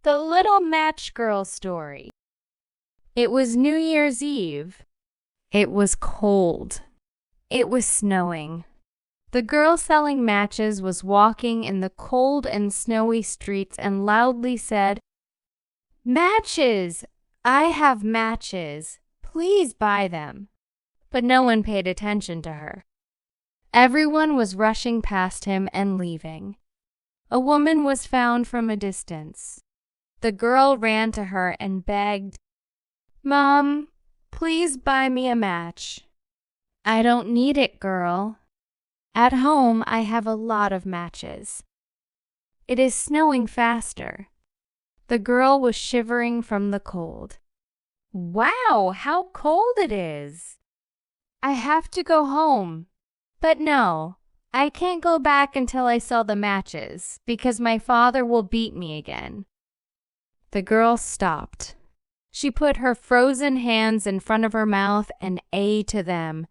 The Little Match Girl Story. It was New Year's Eve. It was cold. It was snowing. The girl selling matches was walking in the cold and snowy streets and loudly said, "Matches! I have matches. Please buy them." But no one paid attention to her. Everyone was rushing past him and leaving. A woman was found from a distance. The girl ran to her and begged, "Mom, please buy me a match." "I don't need it, girl. At home I have a lot of matches." "It is snowing faster." The girl was shivering from the cold. "Wow, how cold it is! I have to go home. But no, I can't go back until I sell the matches, because my father will beat me again." The girl stopped. She put her frozen hands in front of her mouth and ate to them,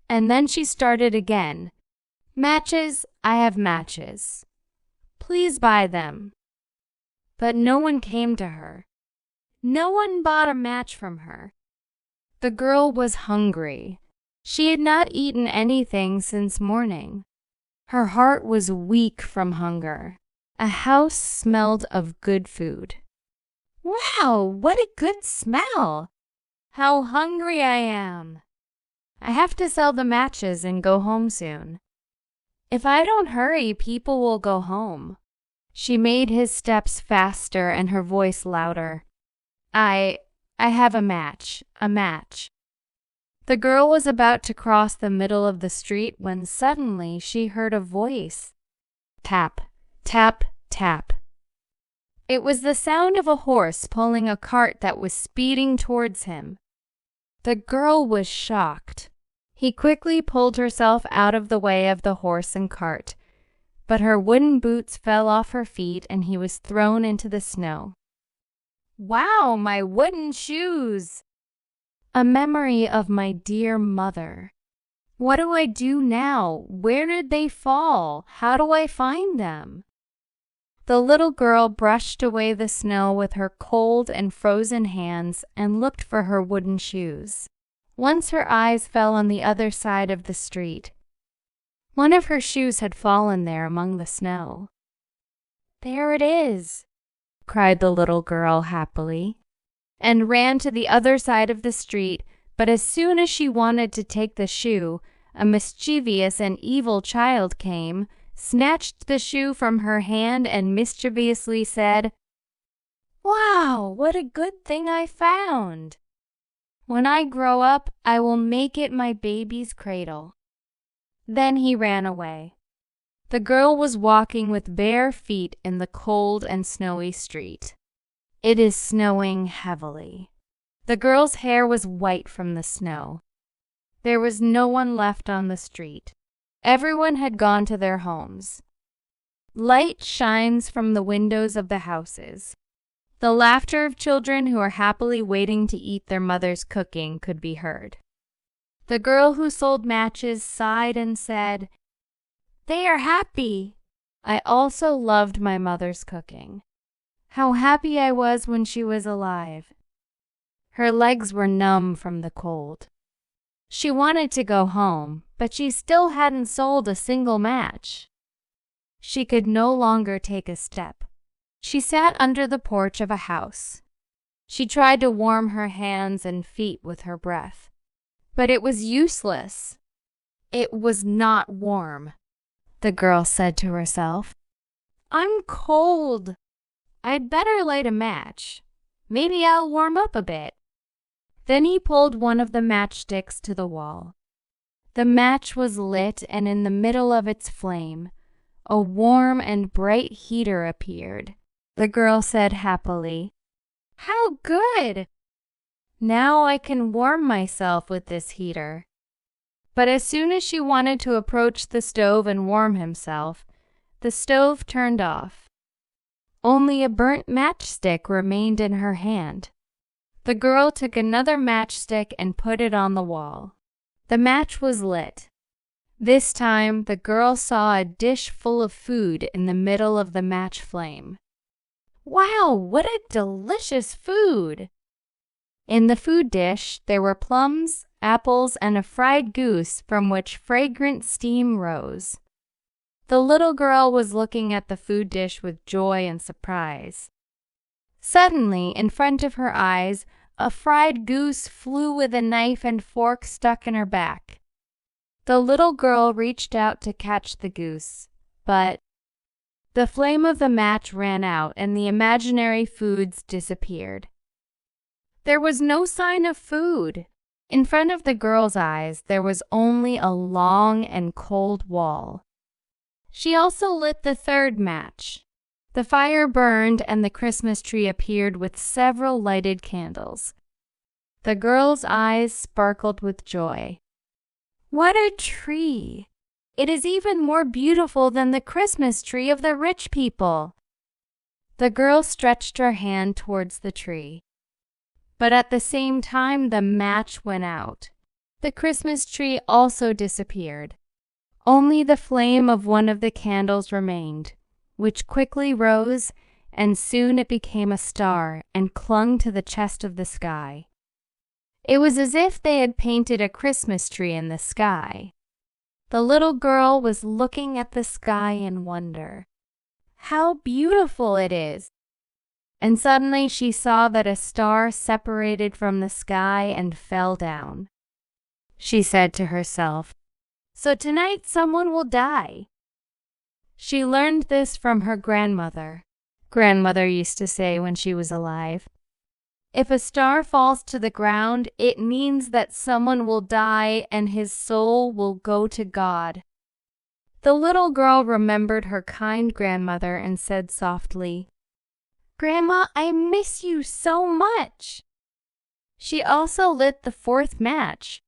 and then she started again. "Matches, I have matches. Please buy them." But no one came to her. No one bought a match from her. The girl was hungry. She had not eaten anything since morning. Her heart was weak from hunger. A house smelled of good food. "Wow, what a good smell! How hungry I am! I have to sell the matches and go home soon. If I don't hurry, people will go home." She made his steps faster and her voice louder. I have a match. The girl was about to cross the middle of the street when suddenly she heard a voice. Tap, tap, tap. It was the sound of a horse pulling a cart that was speeding towards him. The girl was shocked. He quickly pulled herself out of the way of the horse and cart, but her wooden boots fell off her feet and he was thrown into the snow. "Wow, my wooden shoes! A memory of my dear mother. What do I do now? Where did they fall? How do I find them?" The little girl brushed away the snow with her cold and frozen hands and looked for her wooden shoes. Once her eyes fell on the other side of the street. One of her shoes had fallen there among the snow. "There it is!" cried the little girl happily, and ran to the other side of the street, but as soon as she wanted to take the shoe, a mischievous and evil child came, snatched the shoe from her hand and mischievously said, "Wow, what a good thing I found! When I grow up, I will make it my baby's cradle." Then he ran away. The girl was walking with bare feet in the cold and snowy street. It is snowing heavily. The girl's hair was white from the snow. There was no one left on the street. Everyone had gone to their homes. Light shines from the windows of the houses. The laughter of children who are happily waiting to eat their mother's cooking could be heard. The girl who sold matches sighed and said, "They are happy. I also loved my mother's cooking. How happy I was when she was alive." Her legs were numb from the cold. She wanted to go home, but she still hadn't sold a single match. She could no longer take a step. She sat under the porch of a house. She tried to warm her hands and feet with her breath, but it was useless. It was not warm. The girl said to herself, "I'm cold. I'd better light a match. Maybe I'll warm up a bit." Then he pulled one of the matchsticks to the wall. The match was lit, and in the middle of its flame, a warm and bright heater appeared. The girl said happily, "How good! Now I can warm myself with this heater." But as soon as she wanted to approach the stove and warm himself, the stove turned off. Only a burnt matchstick remained in her hand. The girl took another matchstick and put it on the wall. The match was lit. This time, the girl saw a dish full of food in the middle of the match flame. Wow, what a delicious food! In the food dish, there were plums, apples, and a fried goose from which fragrant steam rose. The little girl was looking at the food dish with joy and surprise. Suddenly, in front of her eyes, a fried goose flew with a knife and fork stuck in her back. The little girl reached out to catch the goose, but the flame of the match ran out and the imaginary foods disappeared. There was no sign of food. In front of the girl's eyes, there was only a long and cold wall. She also lit the third match. The fire burned and the Christmas tree appeared with several lighted candles. The girl's eyes sparkled with joy. What a tree! It is even more beautiful than the Christmas tree of the rich people. The girl stretched her hand towards the tree. But at the same time, the match went out. The Christmas tree also disappeared. Only the flame of one of the candles remained, which quickly rose, and soon it became a star and clung to the chest of the sky. It was as if they had painted a Christmas tree in the sky. The little girl was looking at the sky in wonder. How beautiful it is! And suddenly she saw that a star separated from the sky and fell down. She said to herself, "So tonight someone will die." She learned this from her grandmother. Grandmother used to say when she was alive, "If a star falls to the ground, it means that someone will die and his soul will go to God." The little girl remembered her kind grandmother and said softly, "Grandma, I miss you so much." She also lit the fourth match.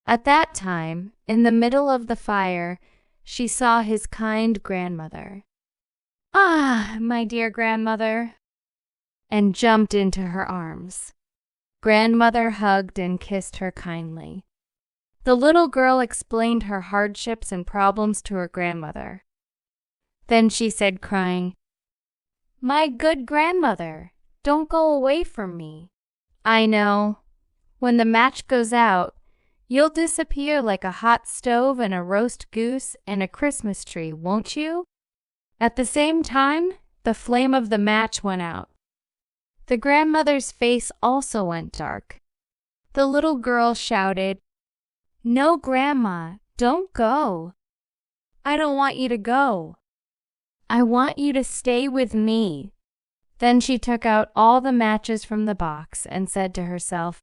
At that time, in the middle of the fire, she saw his kind grandmother. "Ah, my dear grandmother," and jumped into her arms. Grandmother hugged and kissed her kindly. The little girl explained her hardships and problems to her grandmother. Then she said, crying, "My good grandmother, don't go away from me. I know, when the match goes out, you'll disappear like a hot stove and a roast goose and a Christmas tree, won't you?" At the same time, the flame of the match went out. The grandmother's face also went dark. The little girl shouted, "No, Grandma, don't go. I don't want you to go. I want you to stay with me." Then she took out all the matches from the box and said to herself,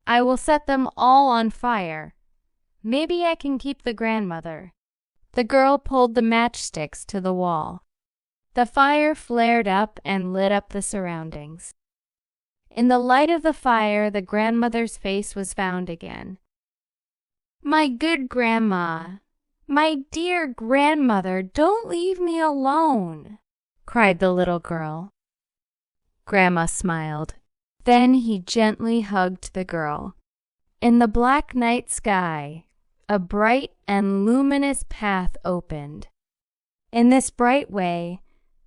"I will set them all on fire. Maybe I can keep the grandmother." The girl pulled the matchsticks to the wall. The fire flared up and lit up the surroundings. In the light of the fire, the grandmother's face was found again. "My good grandma, my dear grandmother, don't leave me alone," cried the little girl. Grandma smiled. Then he gently hugged the girl. In the black night sky, a bright and luminous path opened. In this bright way,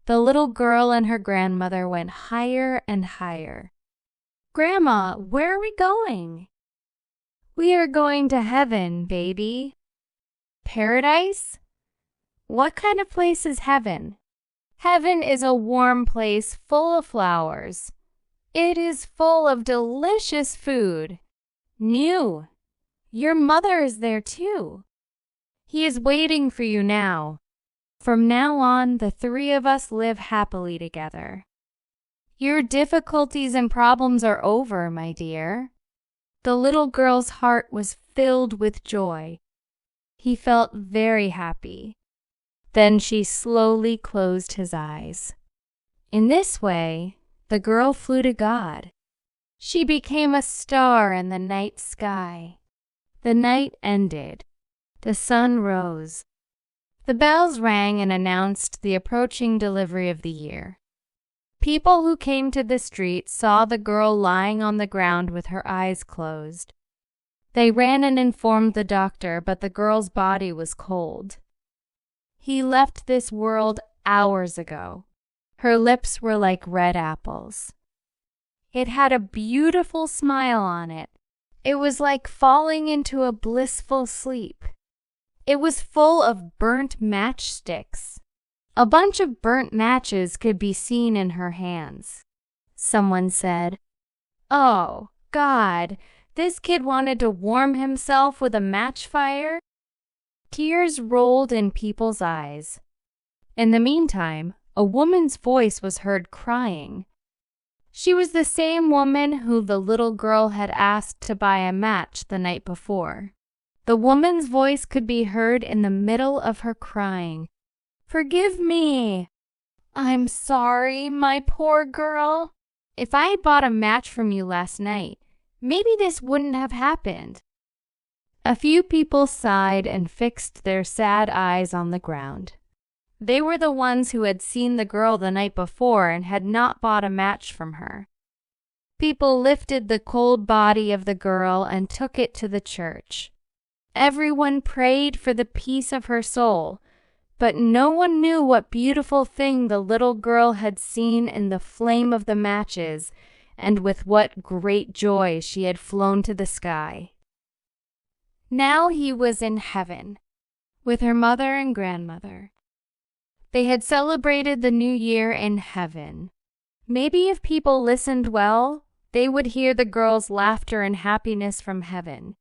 the little girl and her grandmother went higher and higher. "Grandma, where are we going?" "We are going to heaven, baby." "Paradise? What kind of place is heaven?" "Heaven is a warm place full of flowers. It is full of delicious food. New. Your mother is there too. He is waiting for you now. From now on, the three of us live happily together. Your difficulties and problems are over, my dear." The little girl's heart was filled with joy. He felt very happy. Then she slowly closed his eyes. In this way, the girl flew to God. She became a star in the night sky. The night ended. The sun rose. The bells rang and announced the approaching delivery of the year. People who came to the street saw the girl lying on the ground with her eyes closed. They ran and informed the doctor, but the girl's body was cold. "He left this world hours ago," Her lips were like red apples. It had a beautiful smile on it. It was like falling into a blissful sleep. It was full of burnt matchsticks. A bunch of burnt matches could be seen in her hands. Someone said, "Oh, God, this kid wanted to warm himself with a match fire?" Tears rolled in people's eyes. In the meantime, a woman's voice was heard crying. She was the same woman who the little girl had asked to buy a match the night before. The woman's voice could be heard in the middle of her crying. "Forgive me. I'm sorry, my poor girl. If I had bought a match from you last night, maybe this wouldn't have happened." A few people sighed and fixed their sad eyes on the ground. They were the ones who had seen the girl the night before and had not bought a match from her. People lifted the cold body of the girl and took it to the church. Everyone prayed for the peace of her soul, but no one knew what beautiful thing the little girl had seen in the flame of the matches and with what great joy she had flown to the sky. Now he was in heaven, with her mother and grandmother. They had celebrated the new year in heaven. Maybe if people listened well, they would hear the girl's laughter and happiness from heaven.